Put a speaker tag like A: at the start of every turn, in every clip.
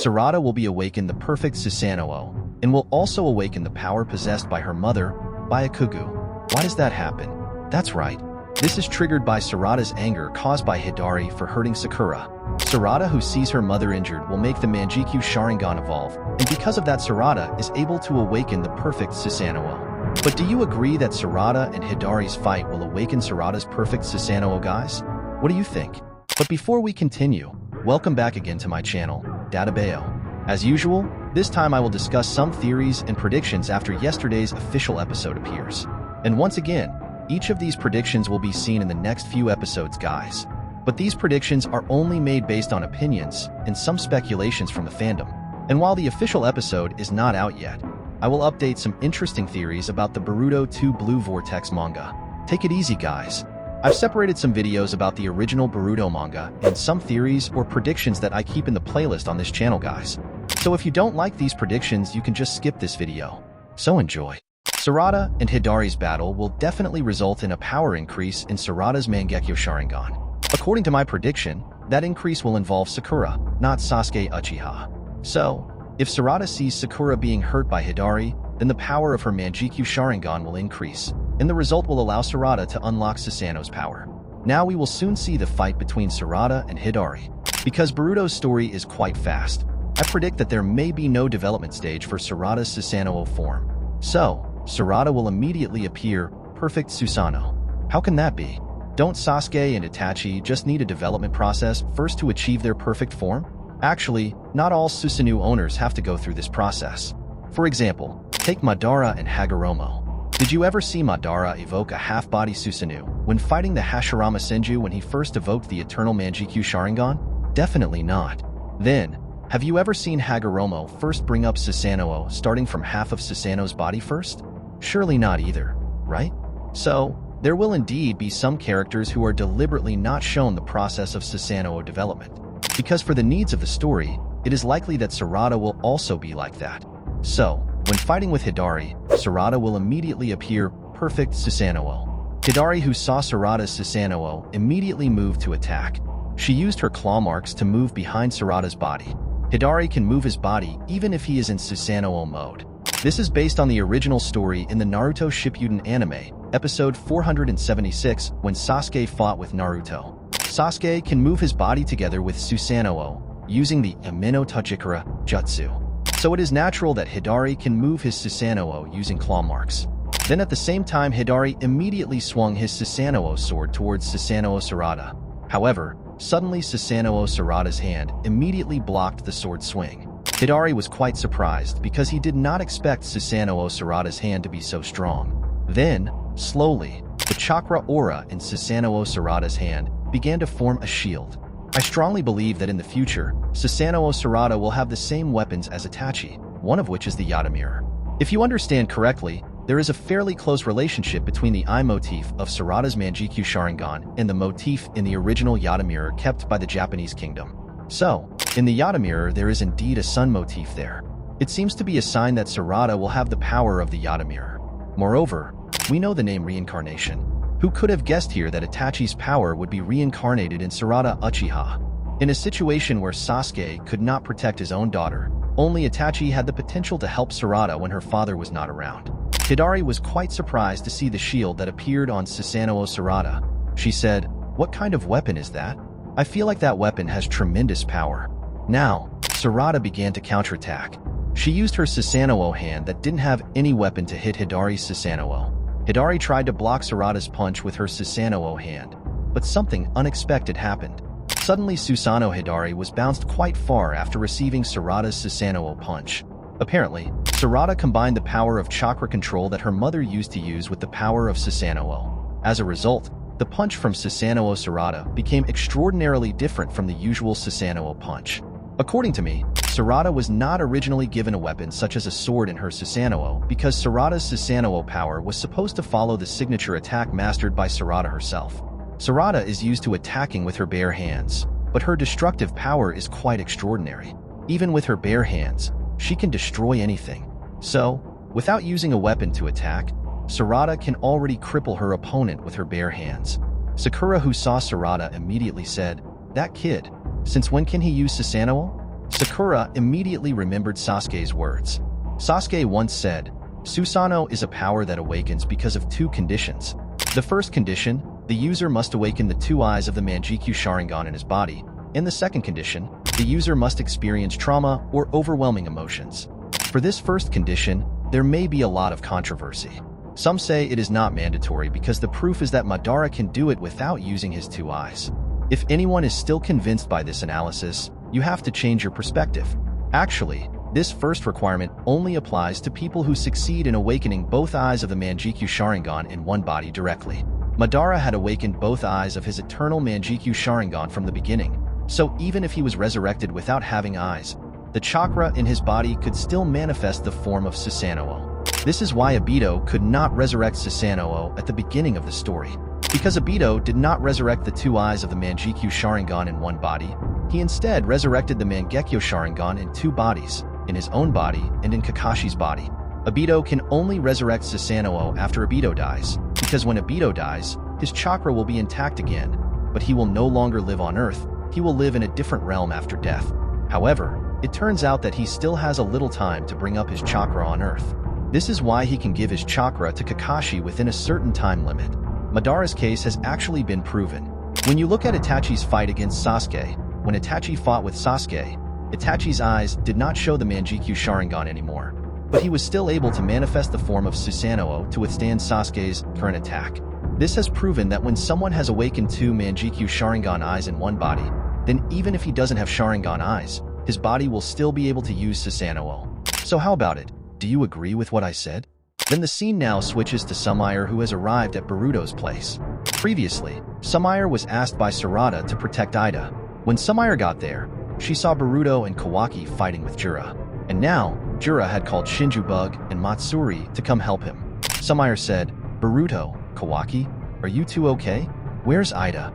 A: Sarada will be awakened the perfect susano'o, and will also awaken the power possessed by her mother, byakugou. Why does that happen? That's right. This is triggered by Sarada's anger caused by Hidari for hurting Sakura. Sarada, who sees her mother injured, will make the Mangekyou Sharingan evolve, and because of that Sarada is able to awaken the perfect susano'o. But do you agree that Sarada and Hidari's fight will awaken Sarada's perfect susano'o, guys? What do you think? But before we continue, welcome back again to my channel, Databeo. As usual, this time I will discuss some theories and predictions after yesterday's official episode appears. And once again, each of these predictions will be seen in the next few episodes, guys. But these predictions are only made based on opinions and some speculations from the fandom. And while the official episode is not out yet, I will update some interesting theories about the Boruto Two Blue Vortex manga. Take it easy, guys. I've separated some videos about the original Boruto manga and some theories or predictions that I keep in the playlist on this channel, guys. So if you don't like these predictions, you can just skip this video. So enjoy. Sarada and Hidari's battle will definitely result in a power increase in Sarada's Mangekyou Sharingan. According to my prediction, that increase will involve Sakura, not Sasuke Uchiha. So, if Sarada sees Sakura being hurt by Hidari, then the power of her Mangekyou Sharingan will increase, and the result will allow Sarada to unlock Susano'o's power. Now we will soon see the fight between Sarada and Hidari. Because Boruto's story is quite fast, I predict that there may be no development stage for Sarada's Susano'o form. So, Sarada will immediately appear perfect Susanoo. How can that be? Don't Sasuke and Itachi just need a development process first to achieve their perfect form? Actually, not all Susanoo owners have to go through this process. For example, take Madara and Hagoromo. Did you ever see Madara evoke a half-body Susanoo when fighting the Hashirama Senju when he first evoked the Eternal Mangekyou Sharingan? Definitely not. Then, have you ever seen Hagoromo first bring up Susanoo starting from half of Susanoo's body first? Surely not either, right? So, there will indeed be some characters who are deliberately not shown the process of Susanoo development. Because for the needs of the story, it is likely that Sarada will also be like that. So, when fighting with Hidari, Sarada will immediately appear perfect Susanoo. Hidari, who saw Sarada's Susanoo, immediately moved to attack. She used her claw marks to move behind Sarada's body. Hidari can move his body even if he is in Susanoo mode. This is based on the original story in the Naruto Shippuden anime, episode 476, when Sasuke fought with Naruto. Sasuke can move his body together with Susanoo, using the Amino Tajikura jutsu. So it is natural that Hidari can move his Susanoo using claw marks. Then at the same time, Hidari immediately swung his Susanoo sword towards Susanoo Sarada. However, suddenly Susanoo Sarada's hand immediately blocked the sword swing. Hidari was quite surprised because he did not expect Susanoo Sarada's hand to be so strong. Then, slowly, the chakra aura in Susanoo Sarada's hand began to form a shield. I strongly believe that in the future, Susanoo Sarada will have the same weapons as Itachi, one of which is the Yata Mirror. If you understand correctly, there is a fairly close relationship between the eye motif of Sarada's Mangekyou Sharingan and the motif in the original Yata Mirror kept by the Japanese kingdom. So, in the Yata Mirror, there is indeed a sun motif there. It seems to be a sign that Sarada will have the power of the Yata Mirror. Moreover, we know the name reincarnation. Who could have guessed here that Itachi's power would be reincarnated in Sarada Uchiha? In a situation where Sasuke could not protect his own daughter, only Itachi had the potential to help Sarada when her father was not around. Hidari was quite surprised to see the shield that appeared on Susanoo Sarada. She said, "What kind of weapon is that? I feel like that weapon has tremendous power." Now, Sarada began to counterattack. She used her Susanoo hand that didn't have any weapon to hit Hidari's Susanoo. Hidari tried to block Sarada's punch with her Susanoo hand, but something unexpected happened. Suddenly, Susanoo Hidari was bounced quite far after receiving Sarada's Susanoo punch. Apparently, Sarada combined the power of chakra control that her mother used to use with the power of Susanoo. As a result, the punch from Susanoo Sarada became extraordinarily different from the usual Susanoo punch. According to me, Sarada was not originally given a weapon such as a sword in her Susanoo because Sarada's Susanoo power was supposed to follow the signature attack mastered by Sarada herself. Sarada is used to attacking with her bare hands, but her destructive power is quite extraordinary. Even with her bare hands, she can destroy anything. So, without using a weapon to attack, Sarada can already cripple her opponent with her bare hands. Sakura, who saw Sarada, immediately said, "That kid, since when can he use Susanoo?" Sakura immediately remembered Sasuke's words. Sasuke once said, "Susanoo is a power that awakens because of two conditions. The first condition, the user must awaken the two eyes of the Mangekyou Sharingan in his body. In the second condition, the user must experience trauma or overwhelming emotions." For this first condition, there may be a lot of controversy. Some say it is not mandatory because the proof is that Madara can do it without using his two eyes. If anyone is still convinced by this analysis, you have to change your perspective. Actually, this first requirement only applies to people who succeed in awakening both eyes of the Mangekyou Sharingan in one body directly. Madara had awakened both eyes of his eternal Mangekyou Sharingan from the beginning, so even if he was resurrected without having eyes, the chakra in his body could still manifest the form of Susanoo. This is why Obito could not resurrect Susanoo at the beginning of the story. Because Obito did not resurrect the two eyes of the Mangekyou Sharingan in one body, he instead resurrected the Mangekyou Sharingan in two bodies, in his own body and in Kakashi's body. Obito can only resurrect Susanoo after Obito dies, because when Obito dies, his chakra will be intact again, but he will no longer live on Earth, he will live in a different realm after death. However, it turns out that he still has a little time to bring up his chakra on Earth. This is why he can give his chakra to Kakashi within a certain time limit. Madara's case has actually been proven. When you look at Itachi's fight against Sasuke, when Itachi fought with Sasuke, Itachi's eyes did not show the Mangekyou Sharingan anymore, but he was still able to manifest the form of Susanoo to withstand Sasuke's current attack. This has proven that when someone has awakened two Mangekyou Sharingan eyes in one body, then even if he doesn't have Sharingan eyes, his body will still be able to use Susanoo. So how about it? Do you agree with what I said? Then the scene now switches to Sumire, who has arrived at Boruto's place. Previously, Sumire was asked by Sarada to protect Ida. When Sumire got there, she saw Boruto and Kawaki fighting with Jura. And now, Jura had called Shinju Bug and Matsuri to come help him. Sumire said, "Boruto, Kawaki, are you two okay? Where's Ida?"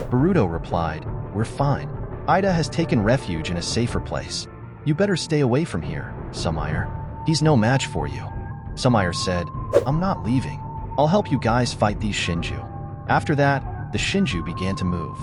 A: Boruto replied, "We're fine. Ida has taken refuge in a safer place. You better stay away from here, Sumire. He's no match for you." Sumire said, "I'm not leaving. I'll help you guys fight these Shinju." After that, the Shinju began to move.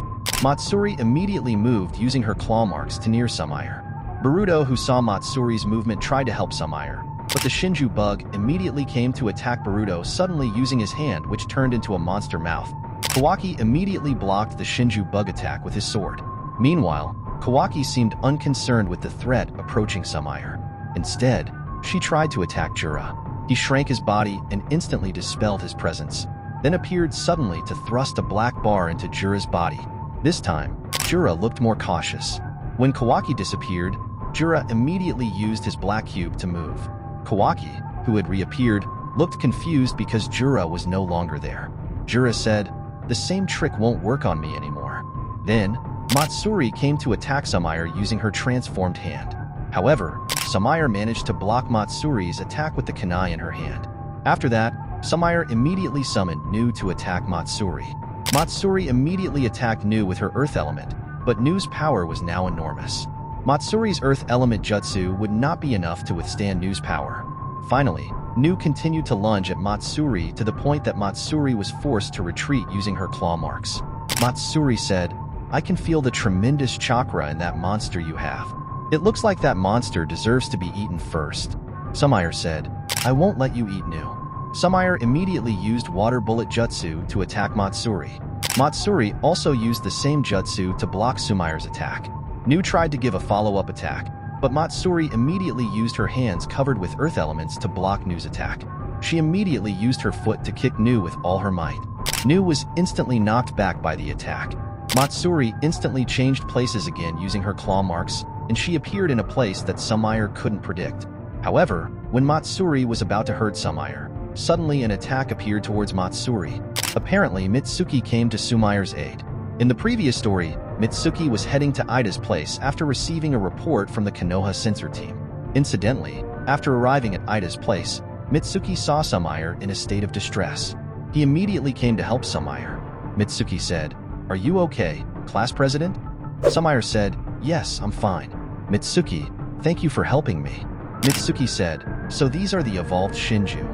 A: Matsuri immediately moved using her claw marks to near Sumire. Boruto, who saw Matsuri's movement, tried to help Sumire, but the Shinju Bug immediately came to attack Boruto, suddenly using his hand, which turned into a monster mouth. Kawaki immediately blocked the Shinju Bug attack with his sword. Meanwhile, Kawaki seemed unconcerned with the threat approaching Sumire. Instead, she tried to attack Jura. He shrank his body and instantly dispelled his presence, then appeared suddenly to thrust a black bar into Jura's body. This time, Jura looked more cautious. When Kawaki disappeared, Jura immediately used his black cube to move. Kawaki, who had reappeared, looked confused because Jura was no longer there. Jura said, "The same trick won't work on me anymore." Then, Matsuri came to attack Sumire using her transformed hand. However, Sumire managed to block Matsuri's attack with the kunai in her hand. After that, Sumire immediately summoned Nu to attack Matsuri. Matsuri immediately attacked Nu with her earth element, but Nu's power was now enormous. Matsuri's earth element jutsu would not be enough to withstand Nu's power. Finally, Nu continued to lunge at Matsuri to the point that Matsuri was forced to retreat using her claw marks. Matsuri said, "I can feel the tremendous chakra in that monster you have. It looks like that monster deserves to be eaten first." Sumire said, "I won't let you eat Nu." Sumire immediately used water bullet jutsu to attack Matsuri. Matsuri also used the same jutsu to block Sumire's attack. Nu tried to give a follow-up attack, but Matsuri immediately used her hands covered with earth elements to block Nu's attack. She immediately used her foot to kick Nu with all her might. Nu was instantly knocked back by the attack. Matsuri instantly changed places again using her claw marks, and she appeared in a place that Sumire couldn't predict. However, when Matsuri was about to hurt Sumire, suddenly an attack appeared towards Matsuri. Apparently, Mitsuki came to Sumire's aid. In the previous story, Mitsuki was heading to Ida's place after receiving a report from the Konoha sensor team. Incidentally, after arriving at Ida's place, Mitsuki saw Sumire in a state of distress. He immediately came to help Sumire. Mitsuki said, "Are you okay, class president?" Sumire said, "Yes, I'm fine." Mitsuki, "Thank you for helping me." Mitsuki said, "So these are the evolved Shinju."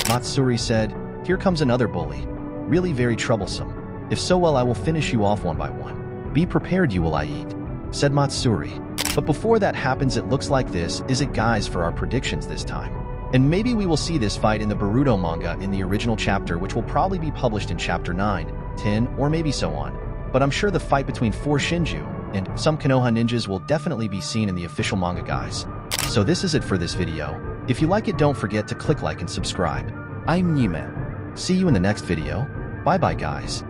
A: Matsuri said, "Here comes another bully. Really very troublesome. If so, well, I will finish you off one by one. Be prepared, you will I eat," said Matsuri. But before that happens, it looks like this, is it guys, for our predictions this time. And maybe we will see this fight in the Boruto manga in the original chapter, which will probably be published in chapter 9, 10, or maybe so on. But I'm sure the fight between 4 Shinju and some Konoha ninjas will definitely be seen in the official manga, guys. So this is it for this video. If you like it, don't forget to click like and subscribe. iits'Nime. See you in the next video. Bye bye, guys.